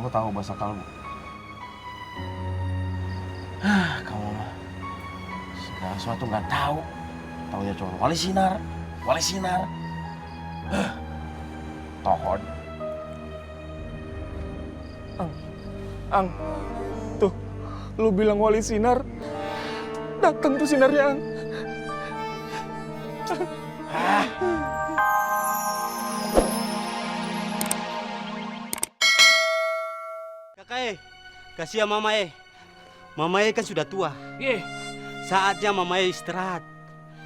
Kamu tahu bahasa kalbu? Kamu mah segala sesuatu nggak tahu. Taunya cuma wali sinar, wali sinar. Tohon. Ang, tuh, lu bilang wali sinar, datang tuh sinarnya, Ang. Kakak, kasihan Mama. Mama kan sudah tua. Saatnya Mama istirahat.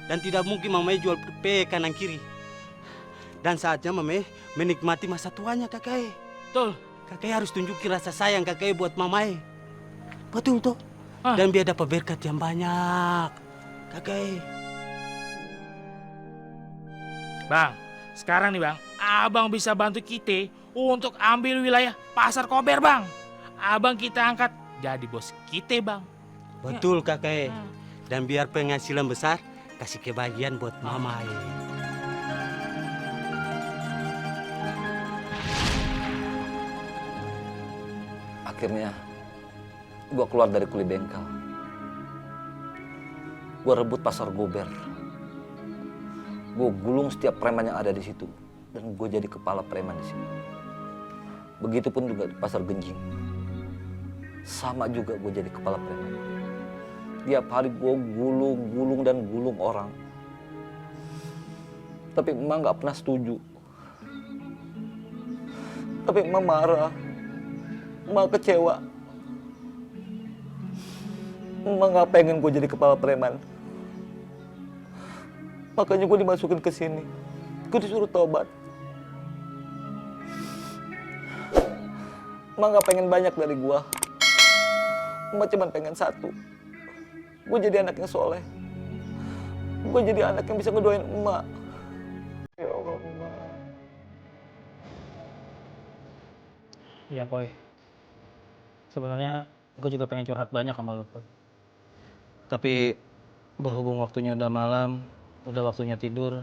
Dan tidak mungkin Mama jual pe kanan kiri. Dan saatnya Mama menikmati masa tuanya, Kakak. Betul. Kakak harus tunjukin rasa sayang Kakak buat Mama. Betul tuh. Dan biar dapat berkat yang banyak, Kakak. Bang, sekarang nih Bang, Abang bisa bantu kita untuk ambil wilayah Pasar Kober, Bang. Abang kita angkat jadi bos kita, Bang. Betul, Kakak. Dan biar penghasilan besar, kasih kebahagiaan buat Mama. Akhirnya, gue keluar dari kuli bengkel. Gue rebut pasar Gober. Gue gulung setiap preman yang ada di situ. Dan gue jadi kepala preman di sini. Begitupun juga di pasar Genjing. Sama juga gue jadi kepala preman. Tiap hari gue gulung dan gulung orang. Tapi emak gak pernah setuju. Tapi emak marah. Emak kecewa. Emak gak pengen gue jadi kepala preman. Makanya gue dimasukin ke sini. Gue disuruh tobat. Emak gak pengen banyak dari gue. Emak cuma pengen satu. Gue jadi anak yang soleh. Gue jadi anak yang bisa ngedoain emak. Ya Allah, emak. Iya, Boy. Sebenarnya gue juga pengen curhat banyak sama lo, Boy. Tapi berhubung waktunya udah malam, udah waktunya tidur,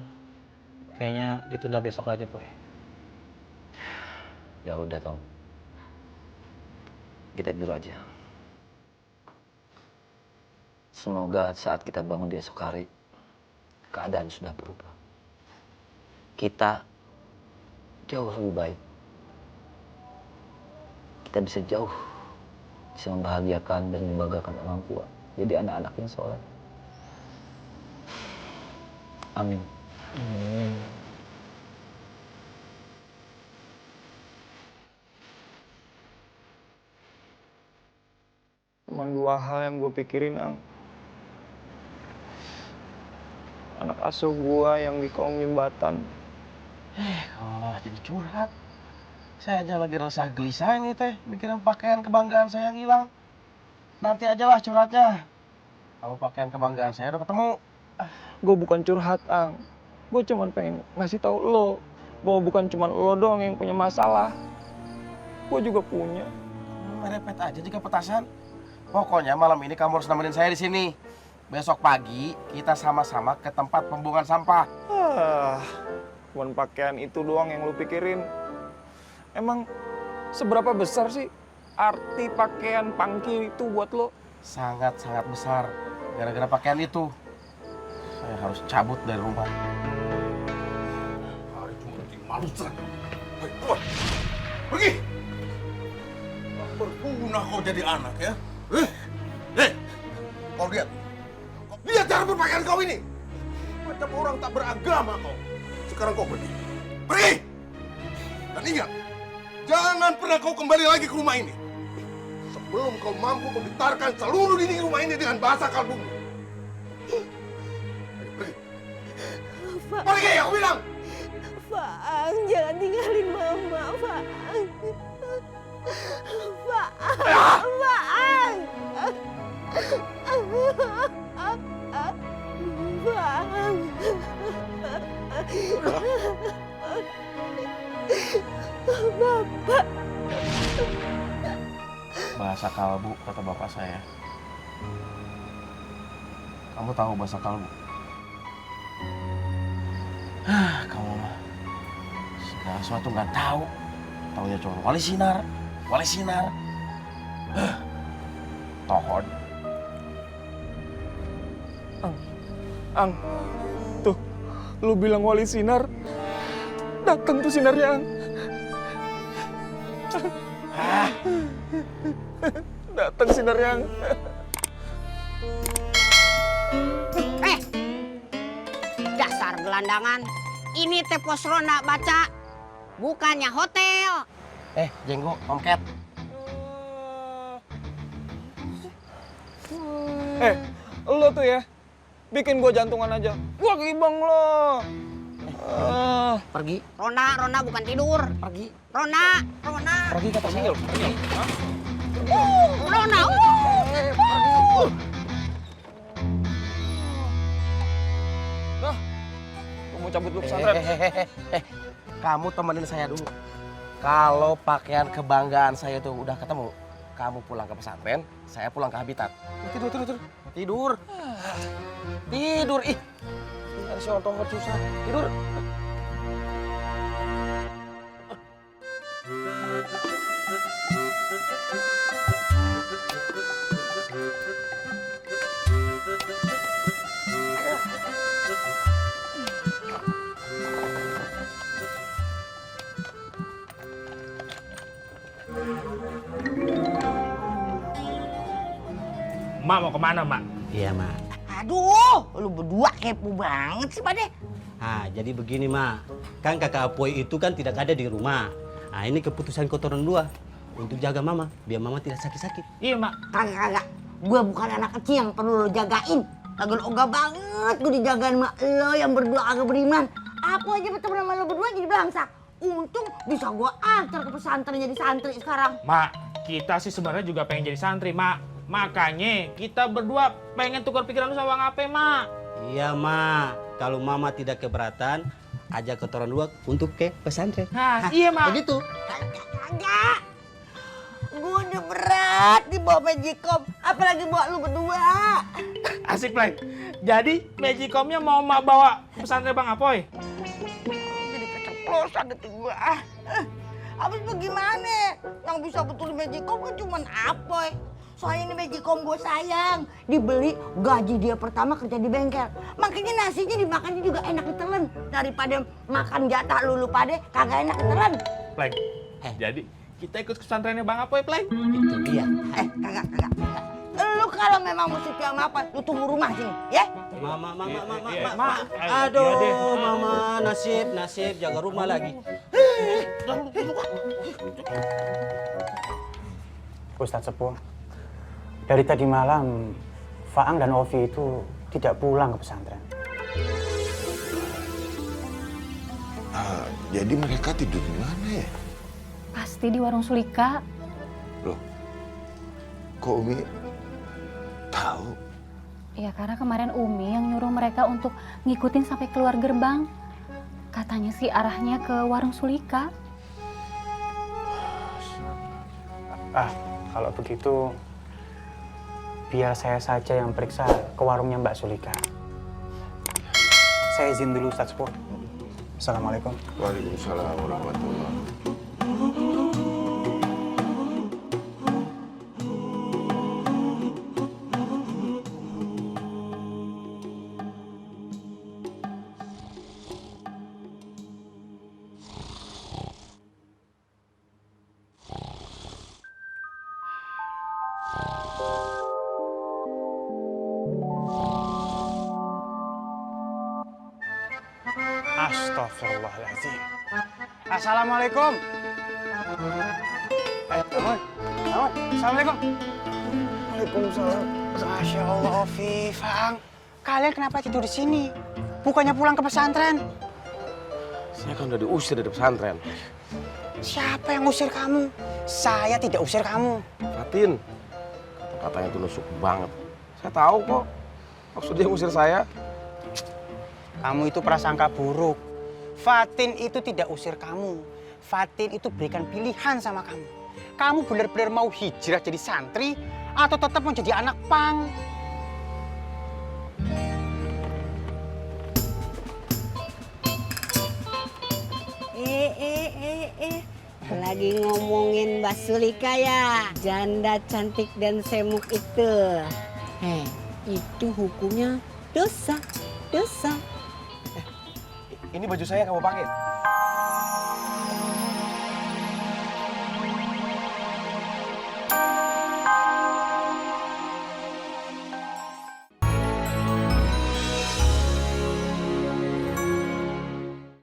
kayaknya ditunda besok aja, Boy. Ya udah, Tom. Kita tidur aja. Semoga saat kita bangun di esok hari, keadaan sudah berubah. Kita jauh lebih baik. Kita bisa bisa membahagiakan dan membanggakan orang tua. Jadi anak-anak yang soleh. Amin. Cuma dua hal yang gue pikirin, Ang. Anak asuh gue yang di kolong jembatan. Kalau malah jadi curhat. Saya aja lagi resah gelisah ini teh, mikirin pakaian kebanggaan saya yang hilang. Nanti aja lah curhatnya. Kalau pakaian kebanggaan saya udah ketemu. Gue bukan curhat, Ang. Gue cuma pengen ngasih tahu lo bahwa bukan cuma lo doang yang punya masalah. Gue juga punya. Merepet aja jika petasan. Pokoknya malam ini kamu harus nemenin saya di sini. Besok pagi kita sama-sama ke tempat pembuangan sampah. Cuman pakaian itu doang yang lo pikirin. Emang seberapa besar sih arti pakaian pangki itu buat lo? Sangat-sangat besar. Gara-gara pakaian itu, saya harus cabut dari rumah. Hari cuma bikin malu saja. Baik, keluar. Pergi! Tak berguna kau jadi anak ya. Kau lihat. Lihat cara berpakaian kau ini. Macam orang tak beragama kau. Sekarang kau pergi. Pergi! Dan ingat, jangan pernah kau kembali lagi ke rumah ini. Sebelum kau mampu menggetarkan seluruh dinding rumah ini dengan bahasa kalbumu. Pergi. Pergi, aku bilang! Faang, jangan tinggalin Mama, Faang. Faang, Faang. Faang. Bapak. Bahasa kalbu, kata bapak saya. Kamu tahu bahasa kalbu? Kamu mah segala sesuatu nggak tahu. Taunya cuma wali sinar, wali sinar. Tohon. Ang, tuh, lu bilang wali sinar, datang tuh sinarnya, Ang. Datang sinarnya, Ang. Dasar gelandangan. Ini teh pos ronda baca, bukannya hotel. Jenggo, Om Cat. Lo tuh ya, bikin gua jantungan aja. Gua gibang lo. Pergi, Rona bukan tidur. pergi. Rona. Pergi kata saya. Pergi. Rona. Gua mau cabut dulu pesantren. Kamu temenin saya dulu. Kalau pakaian kebanggaan saya tuh udah ketemu, kamu pulang ke pesantren, saya pulang ke habitat. Tidur. Tidur, ih. Ini ada si ontong susah. Tidur. Mak mau kemana, Mak? Iya, Mak. Aduh, lu berdua kepo banget sih, Pade. Nah, jadi begini, Mak. Kan kakak Apoy itu kan tidak ada di rumah. Nah, ini keputusan kotoran dua untuk jaga Mama, biar Mama tidak sakit-sakit. Iya, Mak. Kagak. Gue bukan anak kecil yang perlu lo jagain. Kagak ogah banget gue dijagain sama lo yang berdua agak beriman. Apa aja bertemu sama lo berdua jadi belangsak. Untung bisa gue antar ke pesantren jadi santri sekarang. Mak, kita sih sebenarnya juga pengen jadi santri, Mak. Makanya kita berdua pengen tukar pikiran lu sama Bang Ape, Mak. Iya, Mak. Kalau Mama tidak keberatan, ajak kotoran dua untuk ke pesantren. Nah, iya, Mak. Begitu. Kagak. Gue udah berat dibawa Magicom, apalagi bawa lu berdua. Asik, Play. Jadi, Magicomnya mau Mak bawa ke pesantren Bang Apoy? Jadi keceplosan deh gue. Habis bagaimana? Yang bisa betulin Magicom kan cuma Apoy. Soalnya ini Magicom gue sayang. Dibeli, gaji dia pertama kerja di bengkel. Makanya nasinya dimakannya juga enak ditelan. Daripada makan jatah lu pade, kagak enak ditelan. Play. Jadi, kita ikut ke pesantrennya Bang Apoy, Play. Itu dia. Kagak. Lu kalau memang mau setia sama apa, lu tunggu rumah sini, ya? Mama. Iya, Mak. Aduh, Iya deh. Mama, nasib jaga rumah lagi. Ustadz Sepuh, dari tadi malam Faang dan Ovi itu tidak pulang ke pesantren. Jadi mereka tidur di mana ya? Pasti di warung Sulika. Loh, kok Umi tahu? Ya karena kemarin Umi yang nyuruh mereka untuk ngikutin sampai keluar gerbang. Katanya sih arahnya ke warung Sulika. Kalau begitu biar saya saja yang periksa ke warungnya Mbak Sulika. Saya izin dulu Ustadz Sepuh. Assalamualaikum. Waalaikumsalam warahmatullahi. Astagfirullahaladzim. Assalamualaikum. Aman. Assalamualaikum. Waalaikumsalam. Masya Allah, Ovi, Faang. Kalian kenapa tidur di sini? Bukannya pulang ke pesantren? Saya kan udah diusir dari pesantren. Siapa yang usir kamu? Saya tidak usir kamu. Fatin, kata-katanya tuh nusuk banget. Saya tahu kok maksud dia ngusir saya. Kamu itu prasangka buruk. Fatin itu tidak usir kamu. Fatin itu berikan pilihan sama kamu. Kamu benar-benar mau hijrah jadi santri atau tetap mau jadi anak pang? Lagi ngomongin Mbak Sulika ya, janda cantik dan semuk itu. Itu hukumnya dosa. Ini baju saya yang kamu pakai.